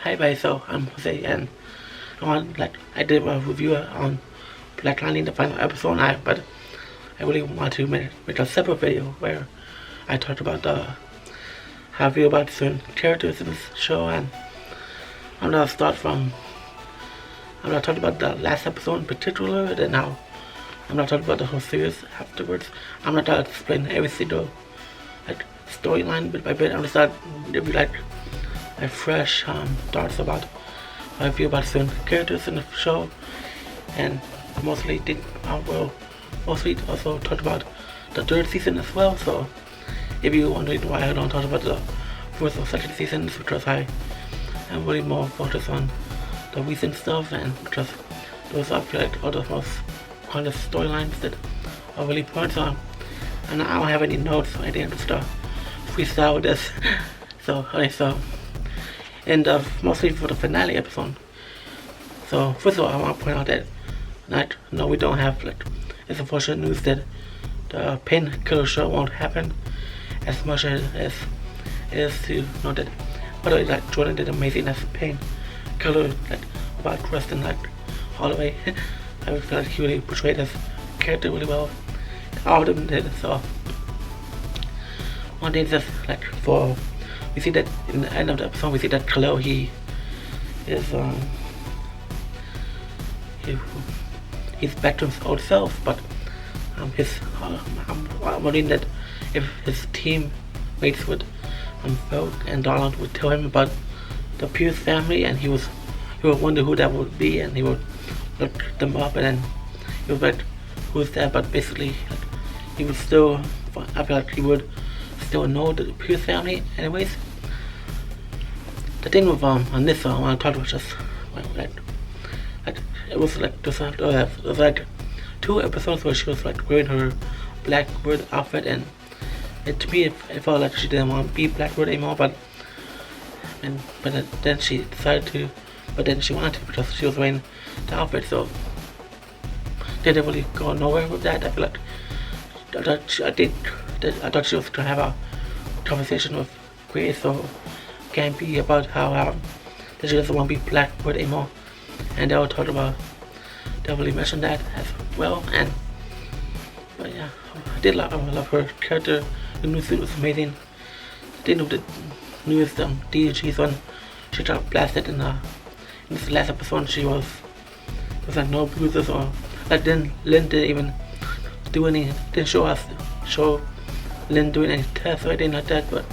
Hi guys, so I'm Jose and I did a review on Black Lightning, the final episode, but I really want to make a separate video where I talked about how I feel about certain characters in this show, and I'm gonna start from I'm gonna talk about the last episode in particular, and now I'm gonna talk about the whole series afterwards. I'm gonna try to explain every single storyline bit by bit. I'm gonna start to be my fresh thoughts about how I feel about certain characters in the show, and I will mostly also talk about the third season as well. So if you wondering why I don't talk about the first or second season, it's because I am really more focused on the recent stuff, and because those are all the most honest storylines that are really important. So, and I don't have any notes or anything, just freestyle with this. So and mostly for the finale episode. So first of all, I want to point out that no, we don't have it's unfortunate news that the painkiller show won't happen as much as it is to know that. By the way, Jordan did amazing as painkiller, about Kristen, all the way. I feel like he really portrayed his character really well. All of them did. So one thing is for we see that in the end of the episode, we see that Khalil, he's back to his old self, but I'm wondering that if his teammates would Belle and Donald would tell him about the Pierce family, and he would wonder who that would be, and he would look them up, and then he was like, who's that? But basically, he would still, I feel like he would still know the Pierce family anyways. The thing with on this I want to talk about just it was just two episodes where she was wearing her blackboard outfit, and to me it felt like she didn't want to be blackboard anymore, but then she decided to, but then she wanted to because she was wearing the outfit. So they didn't really go nowhere with that. I feel like I thought she was gonna have a conversation with Grace or Campy about how that she doesn't want to be blackboard anymore, and they will talk about, they really mentioned that as well. And but yeah, I love her character. The new suit was amazing. I didn't know the newest DG's one. She got blasted in this last episode. She was no bruises, or then Lynn didn't even do any, didn't show Lynn doing any tests or anything like that. But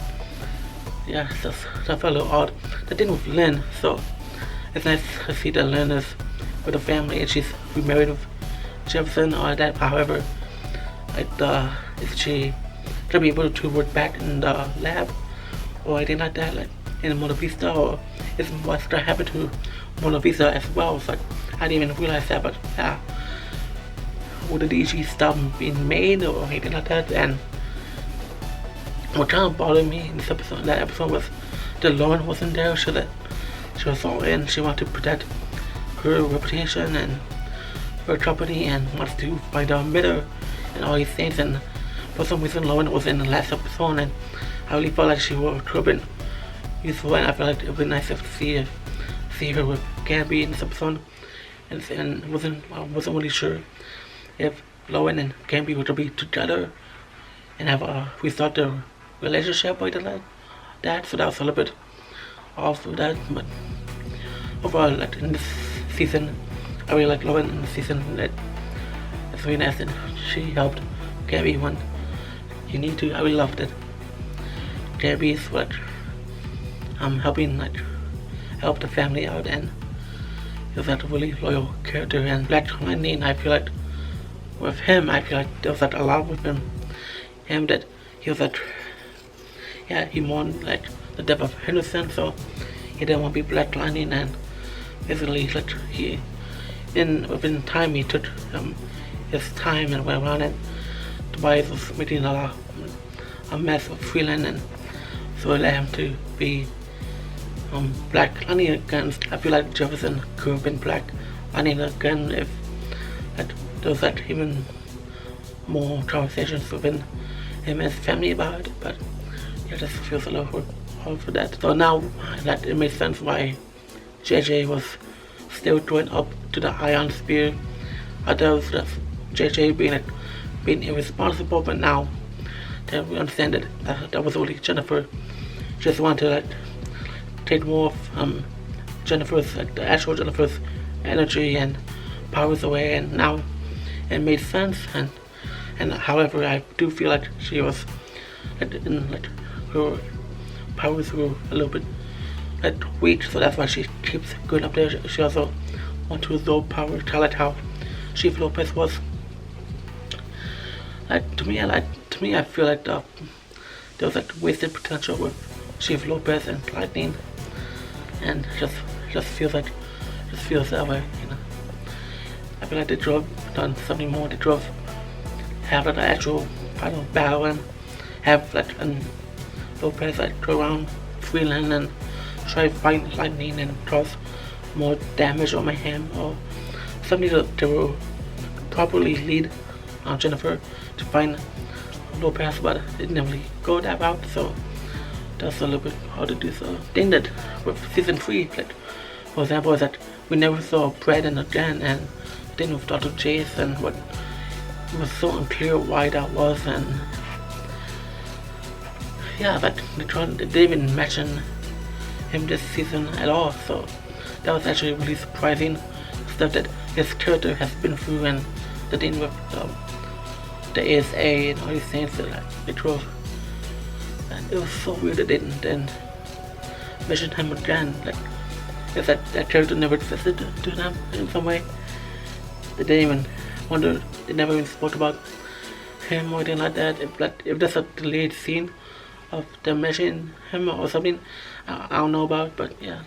yeah, that felt a little odd. The thing with Lynn, so it's nice to see that Lynn is with a family and she's remarried with Jefferson or that. However, if she gonna be able to work back in the lab or anything like that, in Mona Vista, or is what's gonna happen to Mona Vista as well. So I didn't even realize that, but yeah, would the DG stop being made or anything like that? And what kind of bothered me in that episode was that Lauren wasn't there. She was all in. She wanted to protect her reputation and her company, and wants to find out better and all these things. And for some reason, Lauren was in the last episode, and I really felt like she would have been useful. And I felt like it would be nice to see her with Gabby in this episode. And I wasn't really sure if Lauren and Gabby would be together and have restart their relationship like that. So that was a little bit off with that. But overall, in this season, I really like Lauren in the season. It's really nice, and she helped Gabby when you need to. I really loved it. Gabby is helping help the family out, and he was a really loyal character. And Black Lightning, I feel like with him, I feel like there was a lot with him that he was he mourned the death of Henderson, so he didn't want to be Black Lightning. And basically within time he took his time and went around, and Tobias was making a mess of Freeland, and so it led him to be Black Lightning again. I feel like Jefferson could have been Black Lightning again if there was even more conversations within him and his family about it. But yeah, just feels a little hard for that. So now that it makes sense why JJ was still going up to the ion sphere. I thought it was just JJ being irresponsible, but now that we understand that was only Jennifer. Just wanted to take more of Jennifer's, the actual Jennifer's energy and powers away, and now it made sense. And however, I do feel like she was her powers were a little bit weak, so that's why she keeps going up there. She also wants to absorb power, kind of how Chief Lopez was. To me, I feel like there was wasted potential with Chief Lopez and Lightning, and just feels that way, you know. I feel like they drove done something more. They drove have an actual final battle and have Lopez go around Freeland and try to find Lightning and cause more damage on my hand, or something to properly lead Jennifer to find Lopez, but it didn't really go that route, so that's a little bit hard to do. So I think that with season 3, for example, is that we never saw Braden again, and then with Dr. Chase, and what it was so unclear why that was, and yeah, but they didn't even mention him this season at all, so that was actually really surprising stuff that his character has been through, and the thing with the ASA and all these things that they drove, and it was so weird that they didn't then mention him again. Is that character never existed to them in some way? They didn't even wonder. They never even spoke about him or anything like that. If there's a delayed scene of them mentioning him or something, I don't know about. But yeah,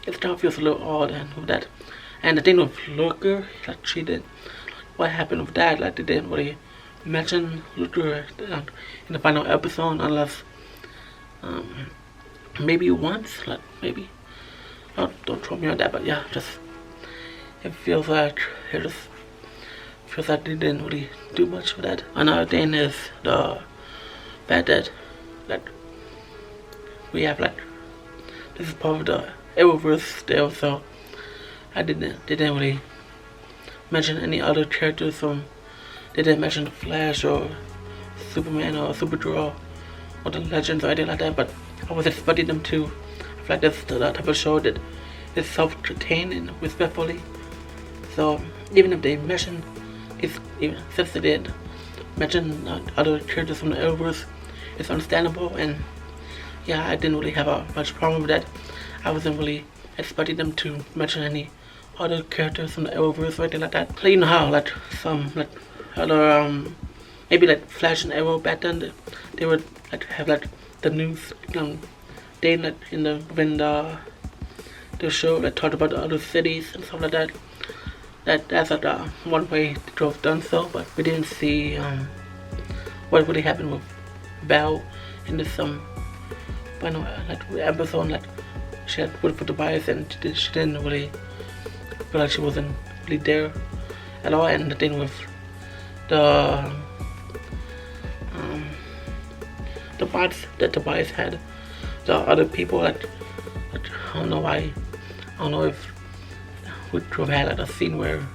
it still feels a little odd, and with that, and the thing with Lurker, she did. What happened with that? They didn't really mention Lurker in the final episode, unless maybe once, maybe. Oh, don't throw me on that, but yeah, it feels like they didn't really do much for that. Another thing is the fact that we have this is part of the Arrowverse still, so they didn't really mention any other characters from. They didn't mention the Flash or Superman or Supergirl or the Legends or anything like that, but I was expecting them to. I feel like this is the type of show that is self-contained and respectfully. So even if they mention, since they did mention other characters from the Arrowverse, it's understandable, and yeah, I didn't really have much problem with that. I wasn't really expecting them to mention any other characters from the Arrowverse or anything like that. You know how some other maybe Flash and Arrow back then, they would have the news day when the show that talked about the other cities and stuff like that. That's one way the drove done so, but we didn't see what really happened with Belle in this final episode. She had put for the bias, and she didn't really feel like she wasn't really there at all. And the thing with the bots that the bias had, the other people I don't know why. I don't know if we could have had a scene where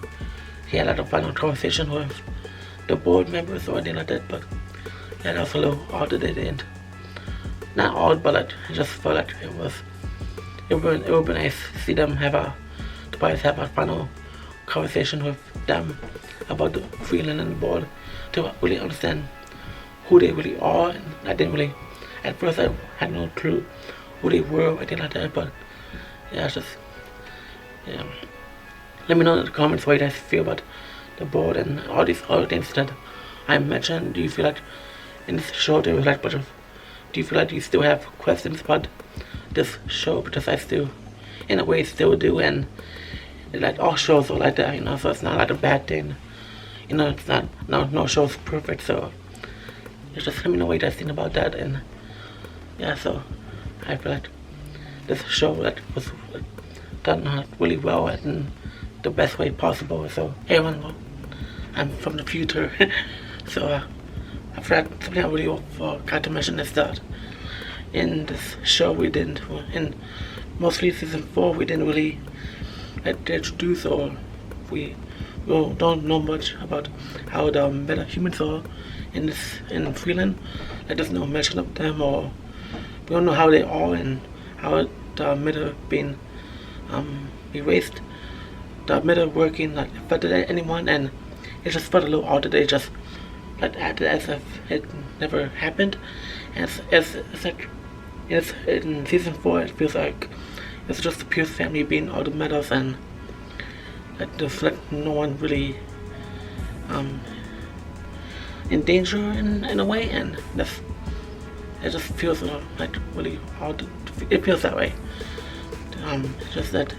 he had a final conversation with the board members or anything like that, but yeah, that was a little odd that they didn't. Not odd, but I just felt like it would be nice to see them the boys have a final conversation with them about the Freeland and the board to really understand who they really are. And I didn't really, at first I had no clue who they were or anything like that, but yeah, yeah. Let me know in the comments what you guys feel about the board and all these other things that I mentioned. Do you feel like in this show there was do you feel like you still have questions about this show? Because I still, in a way, still do, and all shows are like that, so it's not a bad thing. It's not, no show's perfect, so just let me know what you guys think about that. And yeah, so I feel like this show was done really well and the best way possible. So hey everyone, I'm from the future. So I forgot something I really forgot to mention is that in this show we did in mostly season 4 we didn't really introduce, or we don't know much about how the meta humans are in Freeland. There's no mention of them, or we don't know how they are and how the meta being erased. The meta working affected anyone, and it just felt a little odd that they just acted as if it never happened. And it's like in season 4 it feels like it's just the Pierce family being all the metas, and just no one really in danger in a way, and it just feels like really odd. It feels that way. Just that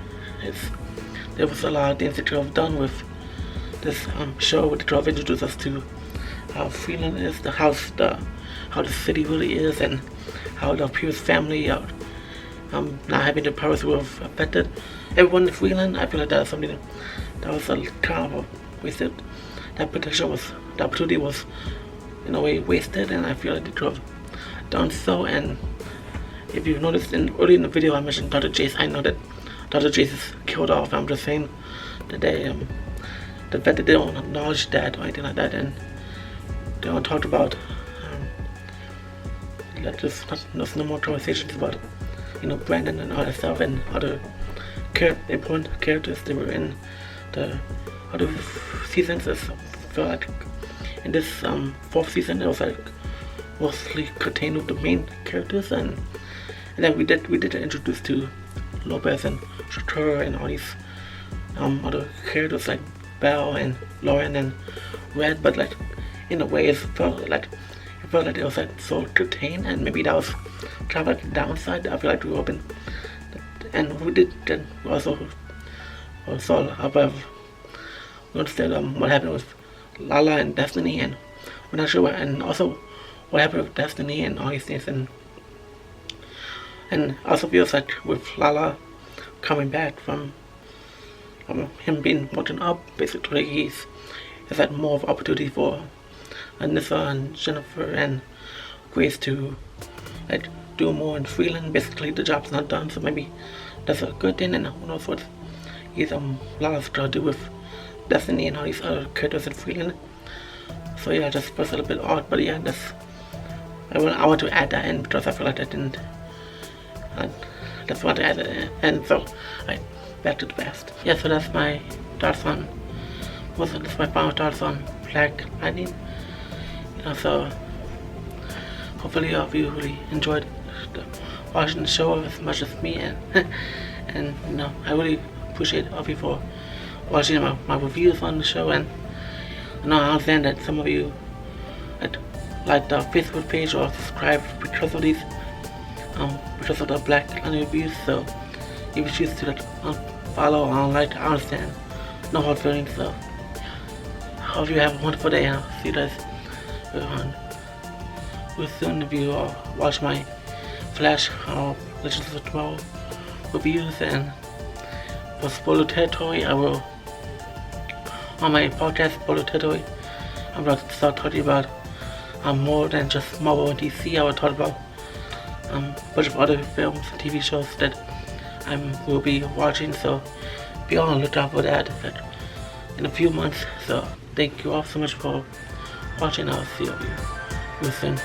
there was a lot of things that you have done with this show, which you have introduced us to how Freeland is, how the city really is, and how the Pierce family are not having the powers who have affected everyone in Freeland. I feel like that's something that was a kind of a wasted. The opportunity was in a way wasted, and I feel like they could have done so. And if you've noticed early in the video I mentioned Dr. Jace, I know that Dr. Jace is killed off. I'm just saying that the fact that they don't acknowledge that or anything like that, and they don't talk about there's no more conversations about Brandon and all that stuff, and other important characters that were in the other seasons. I feel like in this 4th season it was mostly contained with the main characters, and then we did introduce to Lopez and Shakur and all these other characters like Belle and Lauren and Red, but in a way it felt like it was so contained, and maybe that was kind of the downside. I feel like we opened, and we did then also saw about understand what happened with Lala and Destiny, and we're not sure what, and also what happened with Destiny and all these things, and also feels like with Lala coming back from him being woken up, basically he's had more of opportunity for Anissa and Jennifer and Grace to do more in Freeland. Basically the job's not done, so maybe that's a good thing, and who knows what Lala's gonna do with Destiny and all these other characters in Freeland. So yeah, just was a little bit odd, but yeah, I want to add that in because I feel like I didn't. I just want to add it in, and so back to the past. Yeah, so that's my thoughts on. That's my final thoughts on Black Lightning. So hopefully all of you really enjoyed watching the show as much as me, and I really appreciate all of you for watching my reviews on the show, and I understand that some of you like the Facebook page or subscribe because of these because of the Black Lightning reviews. So if you choose to follow or unlike, I understand, no hard feelings. So I hope you have a wonderful day, and I'll see you guys real soon. If you watch my Flash Legends of Tomorrow reviews, and for spoiler territory, I will on my podcast spoiler territory, I'm going to start talking about more than just Marvel and DC. I will talk about a bunch of other films and TV shows that I will be watching, so be on the lookout for that in a few months. So thank you all so much for watching. I'll see you real soon.